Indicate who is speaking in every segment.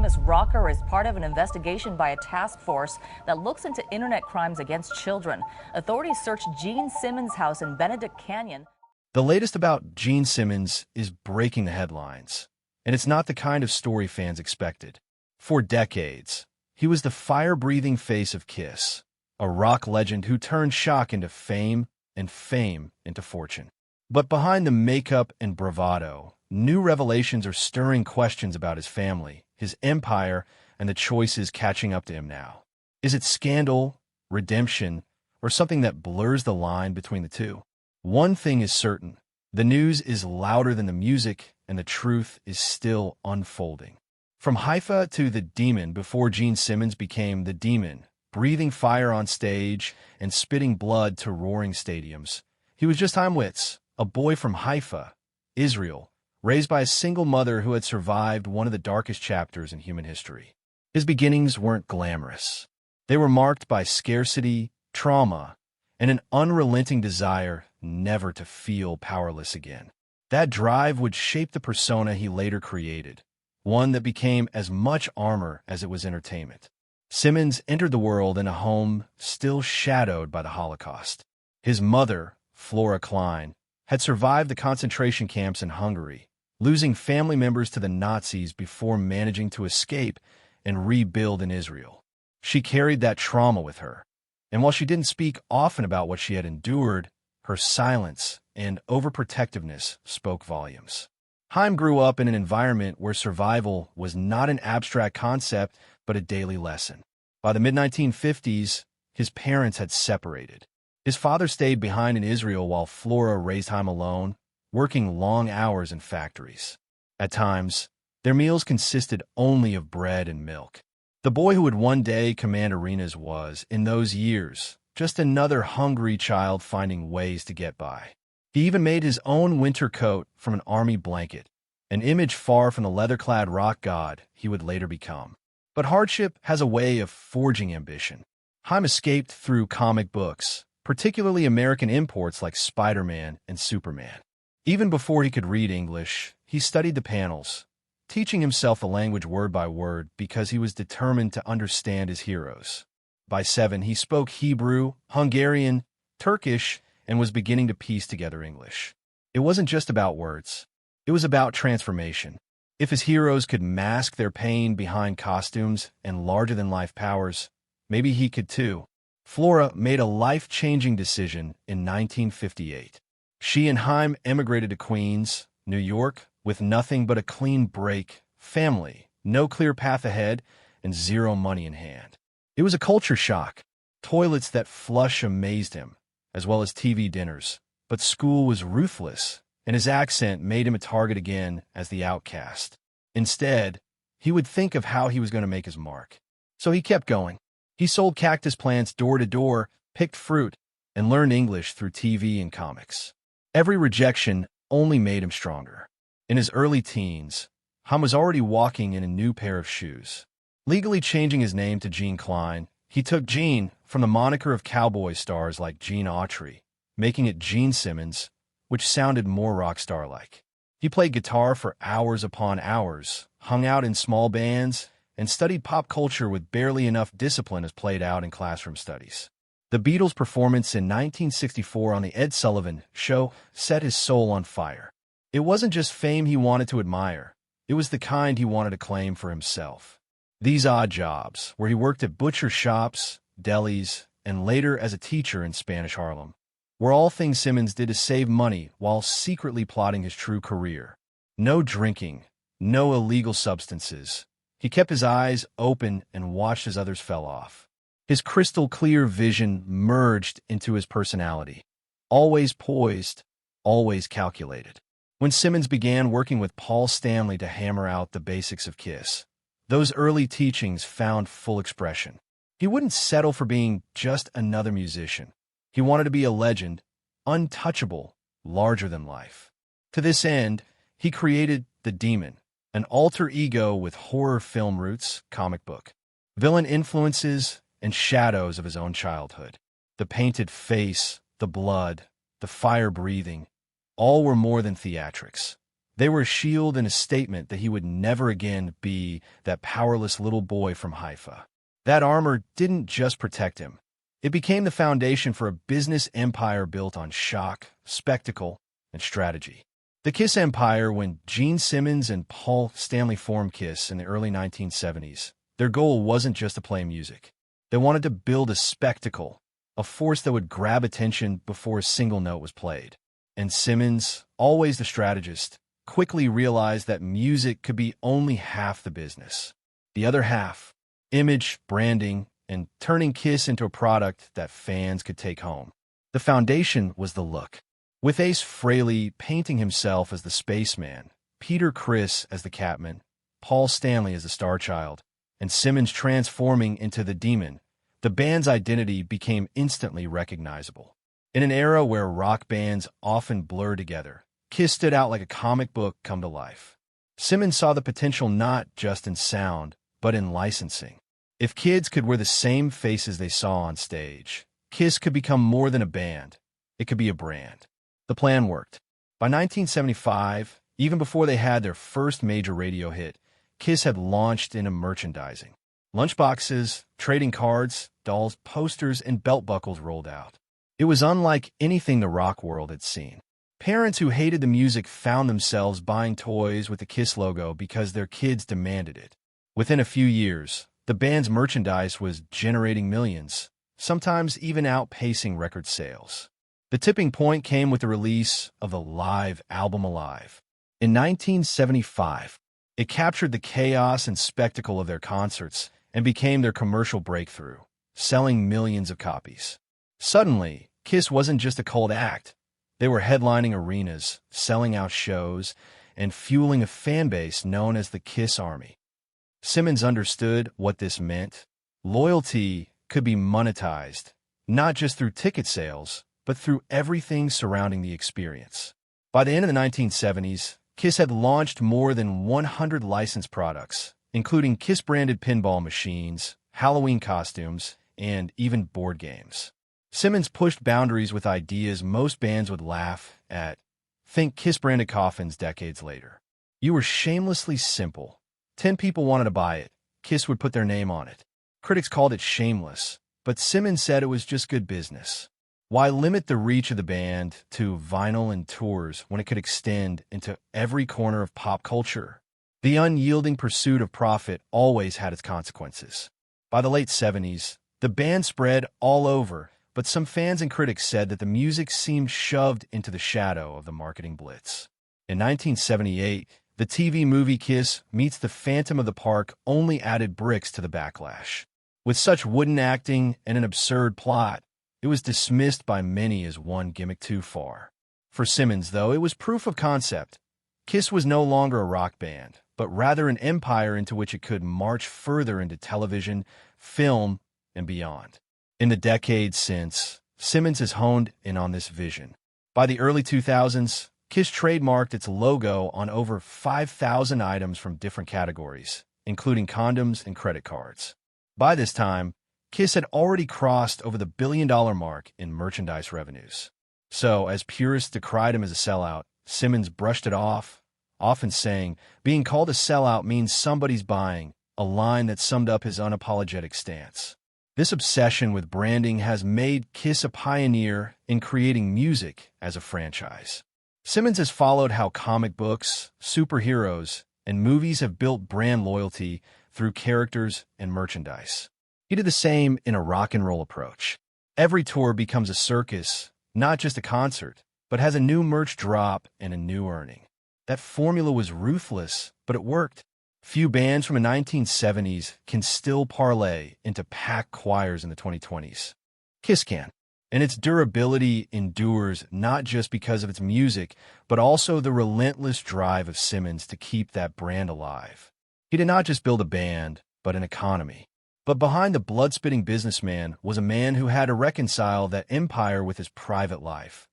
Speaker 1: famous rocker is part of an investigation by a task force that looks into internet crimes against children. Authorities searched Gene Simmons' house in Benedict Canyon.
Speaker 2: The latest about Gene Simmons is breaking the headlines, and it's not the kind of story fans expected. For decades, he was the fire-breathing face of Kiss, a rock legend who turned shock into fame and fame into fortune. But behind the makeup and bravado, new revelations are stirring questions about his family, his empire, and the choices catching up to him now. Is it scandal, redemption, or something that blurs the line between the two? One thing is certain: the news is louder than the music, and the truth is still unfolding. From Haifa to the Demon before Gene Simmons became the Demon, breathing fire on stage and spitting blood to roaring stadiums, he was just Chaim Witz, a boy from Haifa, Israel, raised by a single mother who had survived one of the darkest chapters in human history. His beginnings weren't glamorous. They were marked by scarcity, trauma, and an unrelenting desire never to feel powerless again. That drive would shape the persona he later created, one that became as much armor as it was entertainment. Simmons entered the world in a home still shadowed by the Holocaust. His mother, Flora Klein, had survived the concentration camps in Hungary, losing family members to the Nazis before managing to escape and rebuild in Israel. She carried that trauma with her, and while she didn't speak often about what she had endured, her silence and overprotectiveness spoke volumes. Chaim grew up in an environment where survival was not an abstract concept, but a daily lesson. By the mid-1950s, his parents had separated. His father stayed behind in Israel while Flora raised Chaim alone, working long hours in factories. At times, their meals consisted only of bread and milk. The boy who would one day command arenas was, in those years, just another hungry child finding ways to get by. He even made his own winter coat from an army blanket, an image far from the leather-clad rock god he would later become. But hardship has a way of forging ambition. Chaim escaped through comic books, particularly American imports like Spider-Man and Superman. Even before he could read English, he studied the panels, teaching himself the language word by word because he was determined to understand his heroes. By 7, he spoke Hebrew, Hungarian, Turkish, and was beginning to piece together English. It wasn't just about words. It was about transformation. If his heroes could mask their pain behind costumes and larger-than-life powers, maybe he could too. Flora made a life-changing decision in 1958. She and Chaim emigrated to Queens, New York, with nothing but a clean break, family, no clear path ahead, and zero money in hand. It was a culture shock. Toilets that flush amazed him, as well as TV dinners. But school was ruthless, and his accent made him a target again as the outcast. Instead, he would think of how he was going to make his mark. So he kept going. He sold cactus plants door to door, picked fruit, and learned English through TV and comics. Every rejection only made him stronger. In his early teens, Chaim was already walking in a new pair of shoes. Legally changing his name to Gene Klein, he took Gene from the moniker of cowboy stars like Gene Autry, making it Gene Simmons, which sounded more rock star-like. He played guitar for hours upon hours, hung out in small bands, and studied pop culture with barely enough discipline as played out in classroom studies. The Beatles' performance in 1964 on The Ed Sullivan Show set his soul on fire. It wasn't just fame he wanted to admire. It was the kind he wanted to claim for himself. These odd jobs, where he worked at butcher shops, delis, and later as a teacher in Spanish Harlem, were all things Simmons did to save money while secretly plotting his true career. No drinking, no illegal substances. He kept his eyes open and watched as others fell off. His crystal-clear vision merged into his personality. Always poised, always calculated. When Simmons began working with Paul Stanley to hammer out the basics of Kiss, those early teachings found full expression. He wouldn't settle for being just another musician. He wanted to be a legend, untouchable, larger than life. To this end, he created The Demon, an alter ego with horror film roots, comic book, villain influences, and shadows of his own childhood. The painted face, the blood, the fire breathing, all were more than theatrics. They were a shield and a statement that he would never again be that powerless little boy from Haifa. That armor didn't just protect him. It became the foundation for a business empire built on shock, spectacle, and strategy. The Kiss empire, when Gene Simmons and Paul Stanley formed Kiss in the early 1970s, their goal wasn't just to play music. They wanted to build a spectacle, a force that would grab attention before a single note was played. And Simmons, always the strategist, quickly realized that music could be only half the business. The other half, image, branding, and turning Kiss into a product that fans could take home. The foundation was the look. With Ace Frehley painting himself as the spaceman, Peter Criss as the Catman, Paul Stanley as the Star Child, and Simmons transforming into the Demon, the band's identity became instantly recognizable. In an era where rock bands often blur together, Kiss stood out like a comic book come to life. Simmons saw the potential not just in sound, but in licensing. If kids could wear the same faces they saw on stage, Kiss could become more than a band. It could be a brand. The plan worked. By 1975, even before they had their first major radio hit, Kiss had launched into merchandising. Lunchboxes, trading cards, dolls, posters, and belt buckles rolled out. It was unlike anything the rock world had seen. Parents who hated the music found themselves buying toys with the Kiss logo because their kids demanded it. Within a few years, the band's merchandise was generating millions, sometimes even outpacing record sales. The tipping point came with the release of the live album Alive. In 1975, it captured the chaos and spectacle of their concerts and became their commercial breakthrough, selling millions of copies. Suddenly, Kiss wasn't just a cult act. They were headlining arenas, selling out shows, and fueling a fan base known as the Kiss Army. Simmons understood what this meant. Loyalty could be monetized, not just through ticket sales, but through everything surrounding the experience. By the end of the 1970s, Kiss had launched more than 100 licensed products, including Kiss-branded pinball machines, Halloween costumes, and even board games. Simmons pushed boundaries with ideas most bands would laugh at. Think Kiss-branded coffins decades later. You were shamelessly simple. 10 people wanted to buy it. Kiss would put their name on it. Critics called it shameless, but Simmons said it was just good business. Why limit the reach of the band to vinyl and tours when it could extend into every corner of pop culture? The unyielding pursuit of profit always had its consequences. By the late 70s, the band spread all over, but some fans and critics said that the music seemed shoved into the shadow of the marketing blitz. In 1978, the TV movie Kiss Meets the Phantom of the Park only added bricks to the backlash. With such wooden acting and an absurd plot, it was dismissed by many as one gimmick too far. For Simmons, though, it was proof of concept. Kiss was no longer a rock band, but rather an empire into which it could march further into television, film, and beyond. In the decades since, Simmons has honed in on this vision. By the early 2000s, Kiss trademarked its logo on over 5,000 items from different categories, including condoms and credit cards. By this time, Kiss had already crossed over the billion-dollar mark in merchandise revenues. So, as purists decried him as a sellout, Simmons brushed it off, often saying, being called a sellout means somebody's buying, a line that summed up his unapologetic stance. This obsession with branding has made Kiss a pioneer in creating music as a franchise. Simmons has followed how comic books, superheroes, and movies have built brand loyalty through characters and merchandise. He did the same in a rock and roll approach. Every tour becomes a circus, not just a concert, but has a new merch drop and a new earning. That formula was ruthless, but it worked. Few bands from the 1970s can still parlay into packed choirs in the 2020s. Kiss can. And its durability endures not just because of its music, but also the relentless drive of Simmons to keep that brand alive. He did not just build a band, but an economy. But behind the blood-spitting businessman was a man who had to reconcile that empire with his private life,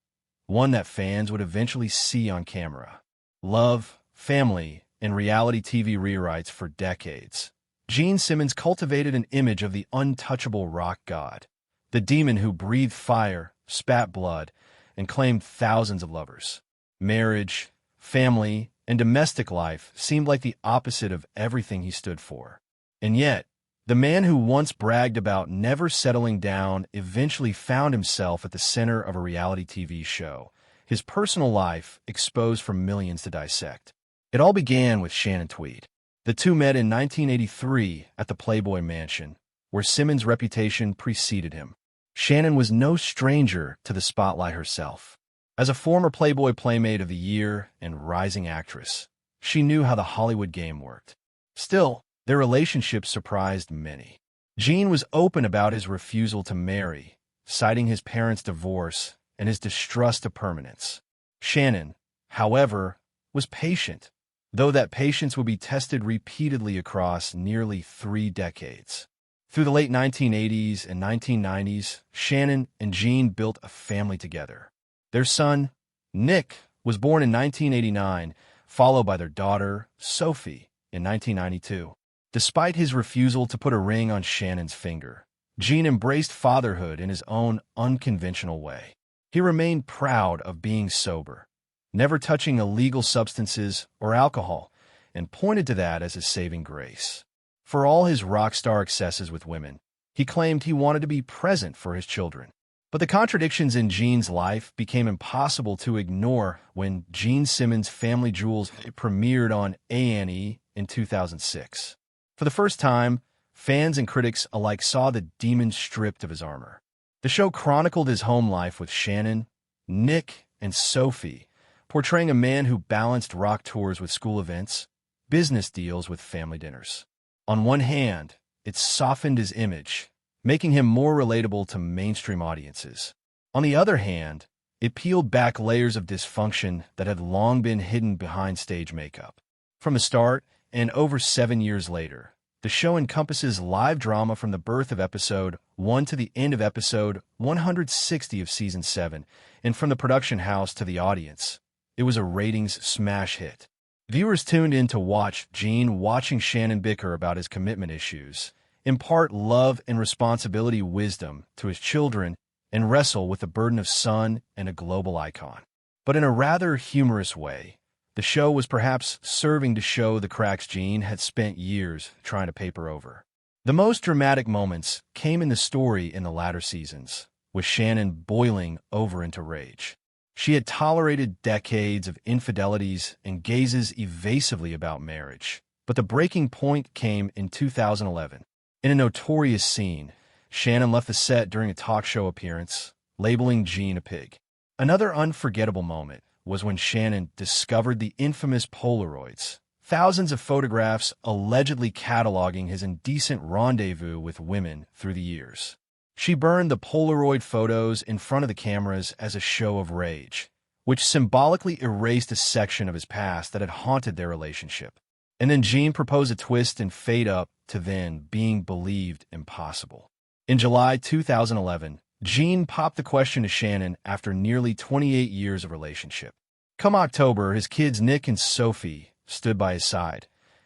Speaker 2: one that fans would eventually see on camera. Love, family, and reality TV rewrites for decades. Gene Simmons cultivated an image of the untouchable rock god, the demon who breathed fire, spat blood, and claimed thousands of lovers. Marriage, family, and domestic life seemed like the opposite of everything he stood for. And yet, the man who once bragged about never settling down eventually found himself at the center of a reality TV show, his personal life exposed for millions to dissect. It all began with Shannon Tweed. The two met in 1983 at the Playboy Mansion, where Simmons' reputation preceded him. Shannon was no stranger to the spotlight herself. As a former Playboy Playmate of the Year and rising actress, she knew how the Hollywood game worked. Still, their relationship surprised many. Gene was open about his refusal to marry, citing his parents' divorce and his distrust of permanence. Shannon, however, was patient, though that patience would be tested repeatedly across nearly 3 decades. Through the late 1980s and 1990s, Shannon and Gene built a family together. Their son, Nick, was born in 1989, followed by their daughter, Sophie, in 1992. Despite his refusal to put a ring on Shannon's finger, Gene embraced fatherhood in his own unconventional way. He remained proud of being sober, never touching illegal substances or alcohol, and pointed to that as his saving grace. For all his rock star excesses with women, he claimed he wanted to be present for his children. But the contradictions in Gene's life became impossible to ignore when Gene Simmons' Family Jewels premiered on A&E in 2006. For the first time, fans and critics alike saw the demon stripped of his armor. The show chronicled his home life with Shannon, Nick, and Sophie, portraying a man who balanced rock tours with school events, business deals with family dinners. On one hand, it softened his image, making him more relatable to mainstream audiences. On the other hand, it peeled back layers of dysfunction that had long been hidden behind stage makeup. From the start, and over 7 years later, the show encompasses live drama from the birth of Episode 1 to the end of Episode 160 of Season 7, and from the production house to the audience. It was a ratings smash hit. Viewers tuned in to watch Gene watching Shannon bicker about his commitment issues, impart love and responsibility wisdom to his children, and wrestle with the burden of son and a global icon. But in a rather humorous way, the show was perhaps serving to show the cracks Gene had spent years trying to paper over. The most dramatic moments came in the story in the latter seasons, with Shannon boiling over into rage. She had tolerated decades of infidelities and gazes evasively about marriage. But the breaking point came in 2011. In a notorious scene, Shannon left the set during a talk show appearance, labeling Gene a pig. Another unforgettable moment was when Shannon discovered the infamous Polaroids, thousands of photographs allegedly cataloging his indecent rendezvous with women through the years. She burned the Polaroid photos in front of the cameras as a show of rage, which symbolically erased a section of his past that had haunted their relationship. And then Gene proposed a twist and fade up to then being believed impossible. In July 2011, Gene popped the question to Shannon after nearly 28 years of relationship. Come October, his kids Nick and Sophie stood by his side,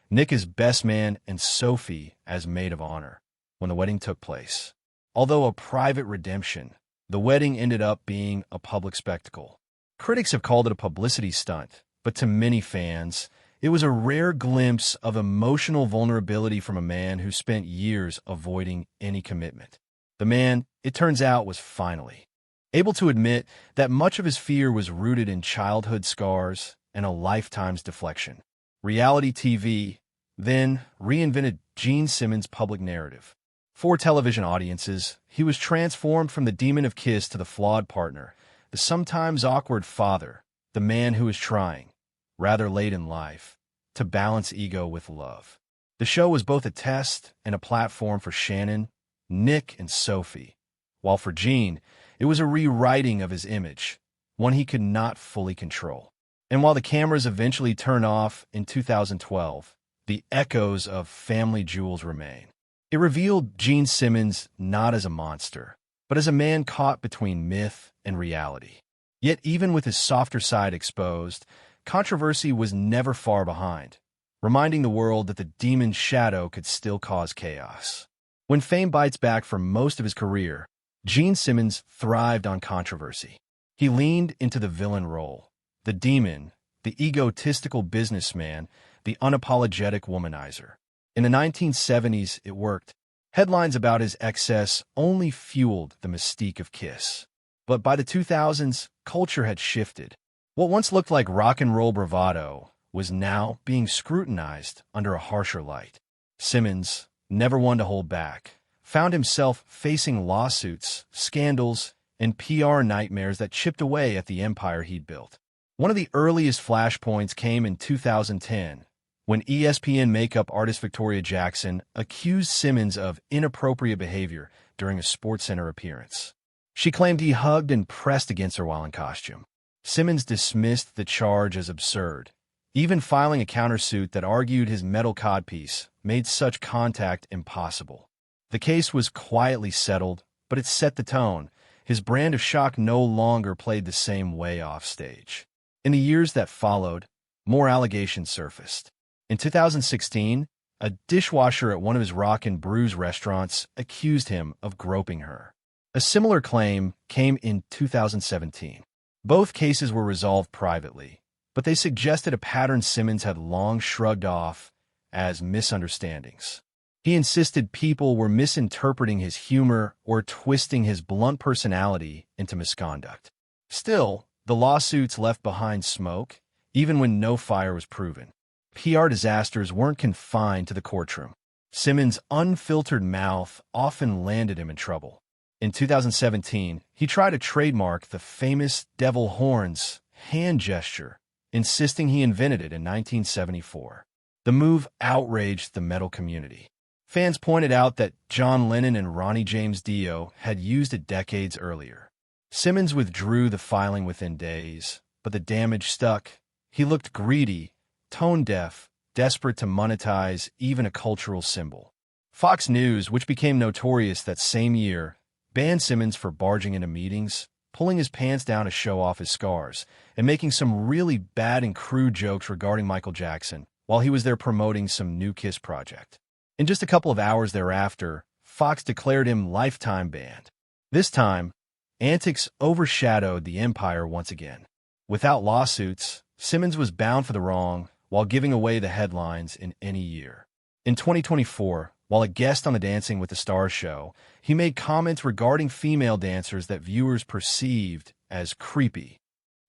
Speaker 2: Nick as best man and Sophie as maid of honor, when the wedding took place. Although a private redemption, the wedding ended up being a public spectacle. Critics have called it a publicity stunt, but to many fans, it was a rare glimpse of emotional vulnerability from a man who spent years avoiding any commitment. The man, it turns out, was finally able to admit that much of his fear was rooted in childhood scars and a lifetime's deflection. Reality TV then reinvented Gene Simmons' public narrative. For television audiences, he was transformed from the demon of Kiss to the flawed partner, the sometimes awkward father, the man who was trying, rather late in life, to balance ego with love. The show was both a test and a platform for Shannon, Nick, and Sophie, while for Gene, it was a rewriting of his image, one he could not fully control. And while the cameras eventually turned off in 2012, the echoes of Family Jewels remain. It revealed Gene Simmons not as a monster, but as a man caught between myth and reality. Yet even with his softer side exposed, controversy was never far behind, reminding the world that the demon's shadow could still cause chaos. When fame bites back for most of his career, Gene Simmons thrived on controversy. He leaned into the villain role, the demon, the egotistical businessman, the unapologetic womanizer. In the 1970s, it worked. Headlines about his excess only fueled the mystique of Kiss. But by the 2000s, culture had shifted. What once looked like rock and roll bravado was now being scrutinized under a harsher light. Simmons, never one to hold back, found himself facing lawsuits, scandals, and PR nightmares that chipped away at the empire he'd built. One of the earliest flashpoints came in 2010, when ESPN makeup artist Victoria Jackson accused Simmons of inappropriate behavior during a SportsCenter appearance. She claimed he hugged and pressed against her while in costume. Simmons dismissed the charge as absurd, even filing a countersuit that argued his metal codpiece made such contact impossible. The case was quietly settled, but it set the tone. His brand of shock no longer played the same way off stage. In the years that followed, more allegations surfaced. In 2016, a dishwasher at one of his Rock and Brews restaurants accused him of groping her. A similar claim came in 2017. Both cases were resolved privately, but they suggested a pattern Simmons had long shrugged off as misunderstandings. He insisted people were misinterpreting his humor or twisting his blunt personality into misconduct. Still, the lawsuits left behind smoke, even when no fire was proven. PR disasters weren't confined to the courtroom. Simmons' unfiltered mouth often landed him in trouble. In 2017, he tried to trademark the famous devil horns hand gesture, insisting he invented it in 1974. The move outraged the metal community. Fans pointed out that John Lennon and Ronnie James Dio had used it decades earlier. Simmons withdrew the filing within days, but the damage stuck. He looked greedy, tone-deaf, desperate to monetize even a cultural symbol. Fox News, which became notorious that same year, banned Simmons for barging into meetings, pulling his pants down to show off his scars, and making some really bad and crude jokes regarding Michael Jackson while he was there promoting some new Kiss project. In just a couple of hours thereafter, Fox declared him lifetime banned. This time, antics overshadowed the empire once again. Without lawsuits, Simmons was bound for the wrong while giving away the headlines in any year. In 2024, while a guest on the Dancing with the Stars show, he made comments regarding female dancers that viewers perceived as creepy.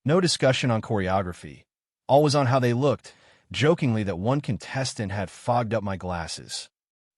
Speaker 2: No discussion on choreography, all was on how they looked, jokingly that one contestant had fogged up my glasses.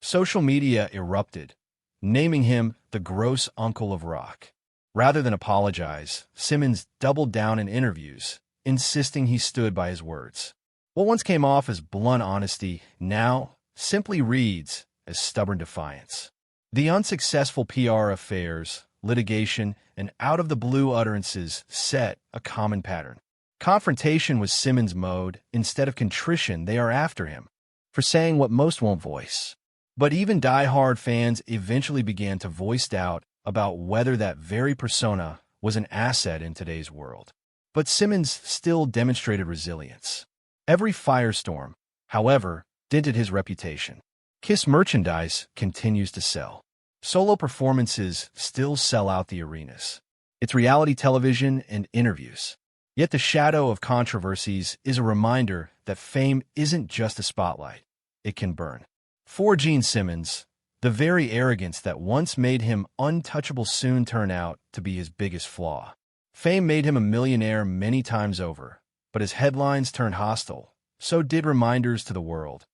Speaker 2: Social media erupted, naming him the gross uncle of rock. Rather than apologize, Simmons doubled down in interviews, insisting he stood by his words. What once came off as blunt honesty now simply reads as stubborn defiance. The unsuccessful PR affairs, litigation, and out-of-the-blue utterances set a common pattern. Confrontation was Simmons' mode. Instead of contrition, they are after him for saying what most won't voice. But even die-hard fans eventually began to voice doubt about whether that very persona was an asset in today's world. But Simmons still demonstrated resilience. Every firestorm, however, dented his reputation. Kiss merchandise continues to sell. Solo performances still sell out the arenas. It's reality television and interviews. Yet the shadow of controversies is a reminder that fame isn't just a spotlight. It can burn. For Gene Simmons, the very arrogance that once made him untouchable soon turned out to be his biggest flaw. Fame made him a millionaire many times over, but as headlines turned hostile, so did reminders to the world.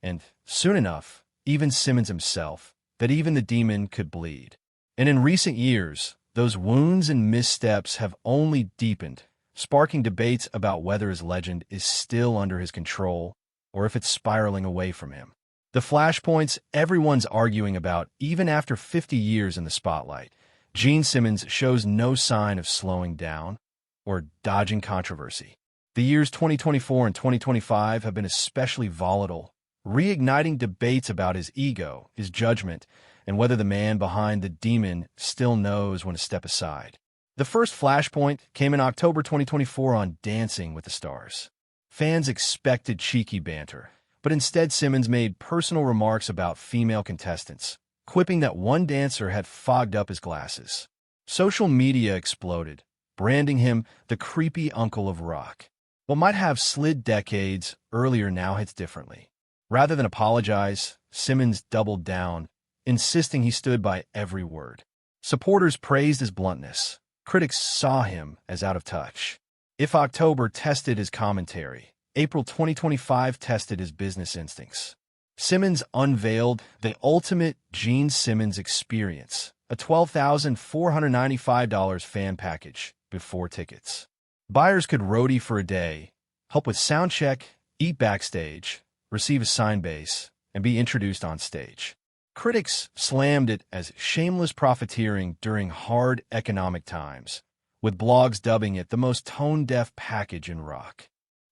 Speaker 2: And, soon enough, even Simmons himself, that even the demon could bleed. And in recent years, those wounds and missteps have only deepened, sparking debates about whether his legend is still under his control or if it's spiraling away from him. The flashpoints everyone's arguing about, even after 50 years in the spotlight, Gene Simmons shows no sign of slowing down or dodging controversy. The years 2024 and 2025 have been especially volatile, reigniting debates about his ego, his judgment, and whether the man behind the demon still knows when to step aside. The first flashpoint came in October 2024 on Dancing with the Stars. Fans expected cheeky banter, but instead Simmons made personal remarks about female contestants, quipping that one dancer had fogged up his glasses. Social media exploded, branding him the creepy uncle of rock. What might have slid decades earlier now hits differently. Rather than apologize, Simmons doubled down, insisting he stood by every word. Supporters praised his bluntness. Critics saw him as out of touch. If October tested his commentary, April 2025 tested his business instincts. Simmons unveiled the ultimate Gene Simmons experience, a $12,495 fan package before tickets. Buyers could roadie for a day, help with sound check, eat backstage, receive a sign base, and be introduced on stage. Critics slammed it as shameless profiteering during hard economic times, with blogs dubbing it the most tone-deaf package in rock.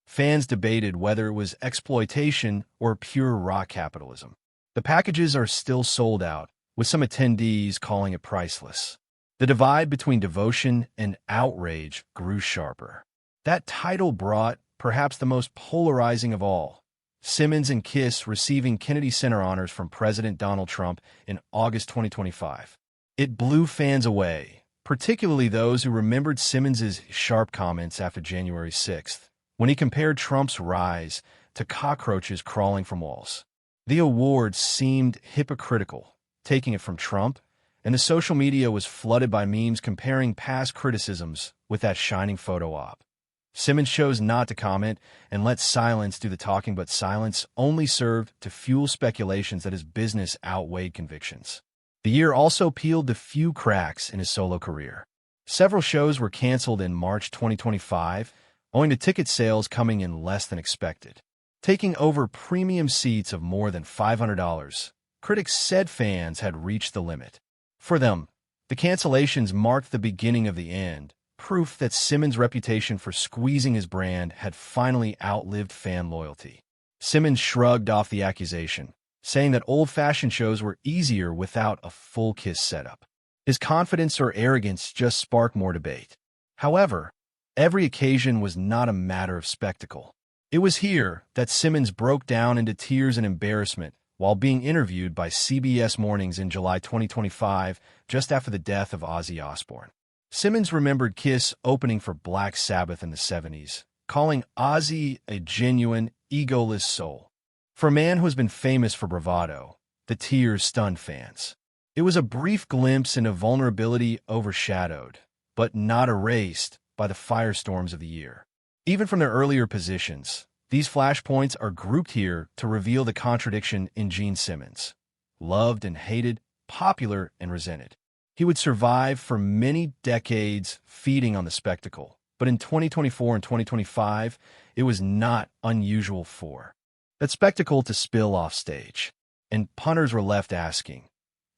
Speaker 2: Fans debated whether it was exploitation or pure rock capitalism. The packages are still sold out, with some attendees calling it priceless. The divide between devotion and outrage grew sharper. That title brought perhaps the most polarizing of all: Simmons and Kiss receiving Kennedy Center honors from President Donald Trump in August 2025. It blew fans away, particularly those who remembered Simmons's sharp comments after January 6th, when he compared Trump's rise to cockroaches crawling from walls. The award seemed hypocritical, taking it from Trump, and the social media was flooded by memes comparing past criticisms with that shining photo op. Simmons chose not to comment and let silence do the talking, but silence only served to fuel speculations that his business outweighed convictions. The year also peeled the few cracks in his solo career. Several shows were canceled in March 2025, owing to ticket sales coming in less than expected. Taking over premium seats of more than $500, critics said fans had reached the limit. For them, the cancellations marked the beginning of the end, proof that Simmons' reputation for squeezing his brand had finally outlived fan loyalty. Simmons shrugged off the accusation, saying that old-fashioned shows were easier without a full Kiss setup. His confidence or arrogance just sparked more debate. However, every occasion was not a matter of spectacle. It was here that Simmons broke down into tears and embarrassment while being interviewed by CBS Mornings in July 2025, just after the death of Ozzy Osbourne. Simmons remembered Kiss opening for Black Sabbath in the 70s, calling Ozzy a genuine, egoless soul. For a man who has been famous for bravado, the tears stunned fans. It was a brief glimpse into vulnerability overshadowed, but not erased, by the firestorms of the year. Even from their earlier positions, these flashpoints are grouped here to reveal the contradiction in Gene Simmons. Loved and hated, popular and resented. He would survive for many decades feeding on the spectacle, but in 2024 and 2025, it was not unusual for that spectacle to spill off stage, and punters were left asking,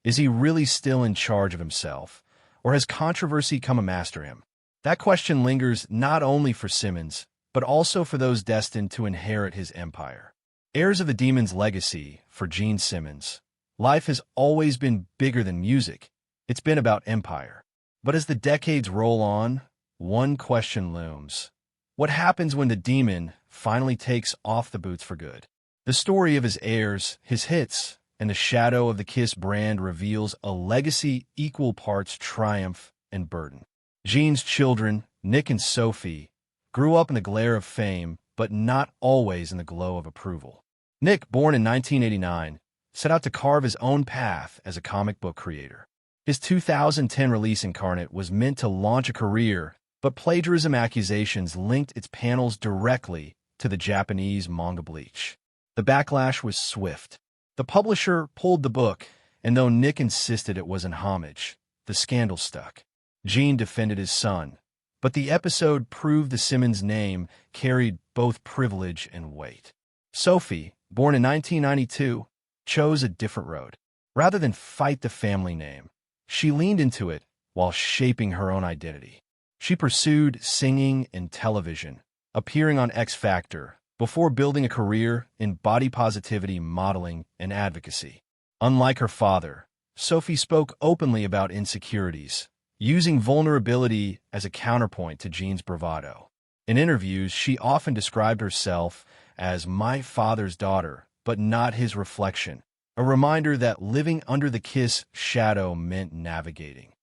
Speaker 2: is he really still in charge of himself, or has controversy come amaster him? That question lingers not only for Simmons, but also for those destined to inherit his empire. Heirs of the Demon's legacy for Gene Simmons. Life has always been bigger than music. It's been about empire. But as the decades roll on, one question looms. What happens when the demon finally takes off the boots for good? The story of his heirs, his hits, and the shadow of the Kiss brand reveals a legacy equal parts triumph and burden. Gene's children, Nick and Sophie, grew up in the glare of fame, but not always in the glow of approval. Nick, born in 1989, set out to carve his own path as a comic book creator. His 2010 release Incarnate was meant to launch a career, but plagiarism accusations linked its panels directly to the Japanese manga Bleach. The backlash was swift. The publisher pulled the book, and though Nick insisted it was an homage, the scandal stuck. Gene defended his son, but the episode proved the Simmons name carried both privilege and weight. Sophie, born in 1992, chose a different road. Rather than fight the family name, she leaned into it while shaping her own identity. She pursued singing and television, appearing on X Factor, before building a career in body positivity modeling and advocacy. Unlike her father, Sophie spoke openly about insecurities, using vulnerability as a counterpoint to Gene's bravado. In interviews, she often described herself as my father's daughter, but not his reflection, a reminder that living under the Kiss shadow meant navigating,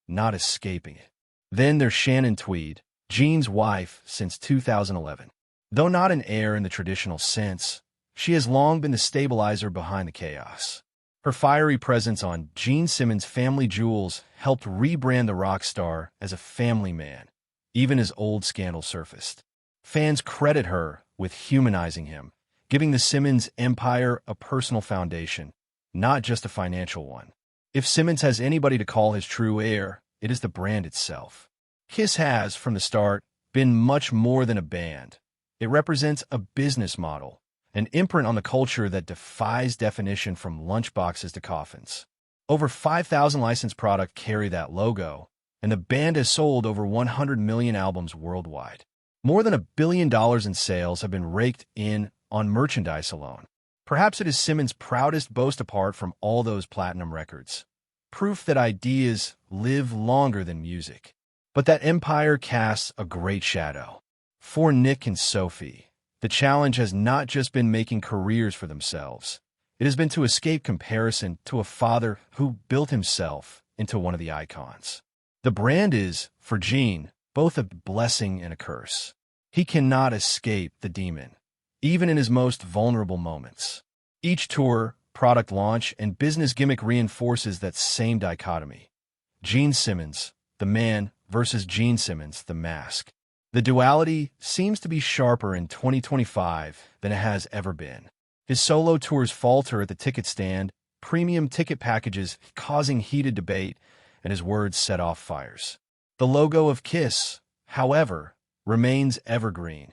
Speaker 2: not escaping it. Then there's Shannon Tweed, Gene's wife since 2011. Though not an heir in the traditional sense, she has long been the stabilizer behind the chaos. Her fiery presence on Gene Simmons' Family Jewels helped rebrand the rock star as a family man, even as old scandals surfaced. Fans credit her with humanizing him, giving the Simmons empire a personal foundation, not just a financial one. If Simmons has anybody to call his true heir, it is the brand itself. Kiss has, from the start, been much more than a band. It represents a business model, an imprint on the culture that defies definition from lunchboxes to coffins. Over 5,000 licensed products carry that logo, and the band has sold over 100 million albums worldwide. More than $1 billion in sales have been raked in on merchandise alone. Perhaps it is Simmons' proudest boast apart from all those platinum records. Proof that ideas live longer than music. But that empire casts a great shadow. For Nick and Sophie, the challenge has not just been making careers for themselves. It has been to escape comparison to a father who built himself into one of the icons. The brand is, for Gene, both a blessing and a curse. He cannot escape the demon, even in his most vulnerable moments. Each tour, product launch, and business gimmick reinforces that same dichotomy. Gene Simmons, the man, versus Gene Simmons, the mask. The duality seems to be sharper in 2025 than it has ever been. His solo tours falter at the ticket stand, premium ticket packages causing heated debate, and his words set off fires. The logo of Kiss, however, remains evergreen,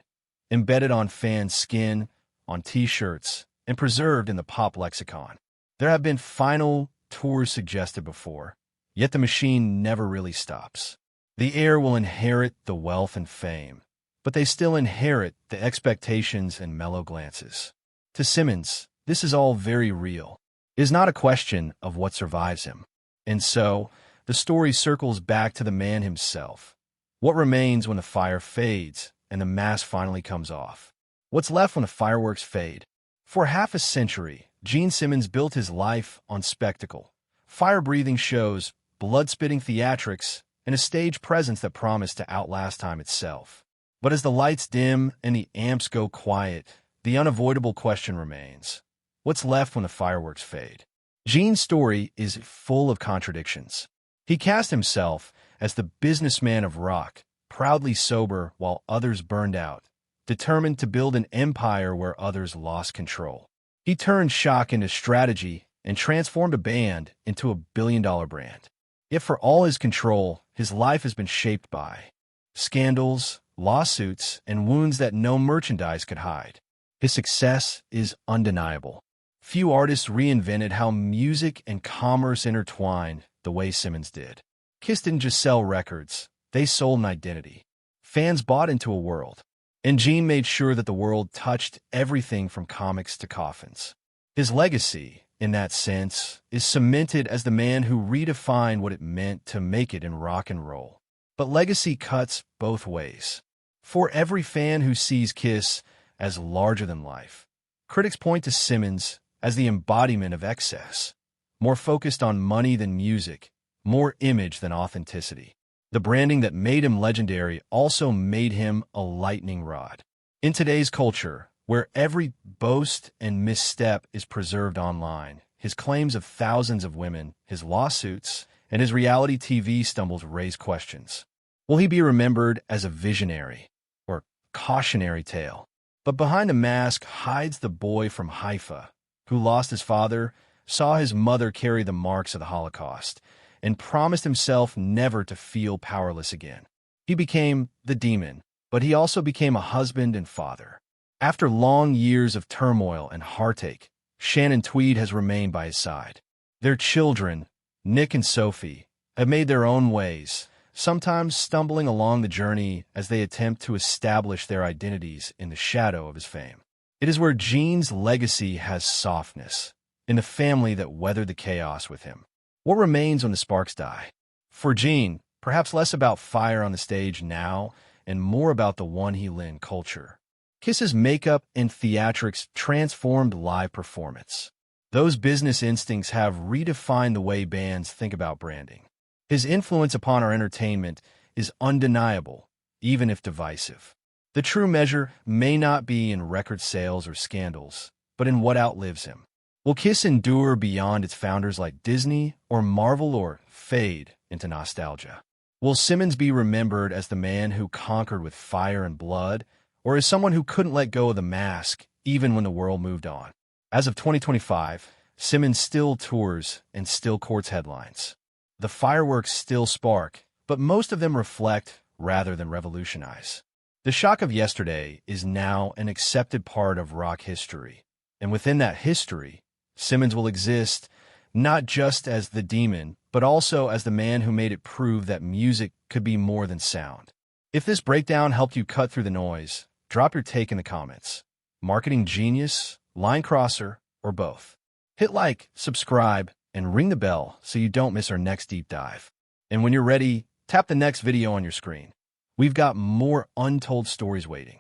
Speaker 2: embedded on fans' skin, on T-shirts, and preserved in the pop lexicon. There have been final tours suggested before, yet the machine never really stops. The heir will inherit the wealth and fame, but they still inherit the expectations and mellow glances. To Simmons, this is all very real. It is not a question of what survives him. And so, the story circles back to the man himself. What remains when the fire fades and the mask finally comes off? What's left when the fireworks fade? For half a century, Gene Simmons built his life on spectacle, fire-breathing shows, blood-spitting theatrics, and a stage presence that promised to outlast time itself. But as the lights dim and the amps go quiet, the unavoidable question remains. What's left when the fireworks fade? Gene's story is full of contradictions. He cast himself as the businessman of rock, proudly sober while others burned out, determined to build an empire where others lost control. He turned shock into strategy and transformed a band into a billion-dollar brand. Yet for all his control, his life has been shaped by scandals, lawsuits, and wounds that no merchandise could hide. His success is undeniable. Few artists reinvented how music and commerce intertwine the way Simmons did. Kiss didn't just sell records, they sold an identity. Fans bought into a world, and Gene made sure that the world touched everything from comics to coffins. His legacy, in that sense, is cemented as the man who redefined what it meant to make it in rock and roll. But legacy cuts both ways. For every fan who sees Kiss as larger than life, critics point to Simmons as the embodiment of excess, more focused on money than music, more image than authenticity. The branding that made him legendary also made him a lightning rod. In today's culture, where every boast and misstep is preserved online, his claims of thousands of women, his lawsuits, and his reality TV stumbles raise questions. Will he be remembered as a visionary or cautionary tale? But behind the mask hides the boy from Haifa, who lost his father, saw his mother carry the marks of the Holocaust, and promised himself never to feel powerless again. He became the demon, but he also became a husband and father. After long years of turmoil and heartache, Shannon Tweed has remained by his side. Their children, Nick and Sophie, have made their own ways, sometimes stumbling along the journey as they attempt to establish their identities in the shadow of his fame. It is where Gene's legacy has softness, in the family that weathered the chaos with him. What remains when the sparks die? For Gene, perhaps less about fire on the stage now and more about the one he lit in culture. Kiss's makeup and theatrics transformed live performance. Those business instincts have redefined the way bands think about branding. His influence upon our entertainment is undeniable, even if divisive. The true measure may not be in record sales or scandals, but in what outlives him. Will Kiss endure beyond its founders like Disney or Marvel, or fade into nostalgia? Will Simmons be remembered as the man who conquered with fire and blood, or as someone who couldn't let go of the mask even when the world moved on? As of 2025, Simmons still tours and still courts headlines. The fireworks still spark, but most of them reflect rather than revolutionize. The shock of yesterday is now an accepted part of rock history, and within that history, Simmons will exist not just as the demon, but also as the man who made it prove that music could be more than sound. If this breakdown helped you cut through the noise, drop your take in the comments. Marketing genius, line crosser, or both? Hit like, subscribe, and ring the bell so you don't miss our next deep dive. And when you're ready, tap the next video on your screen. We've got more untold stories waiting.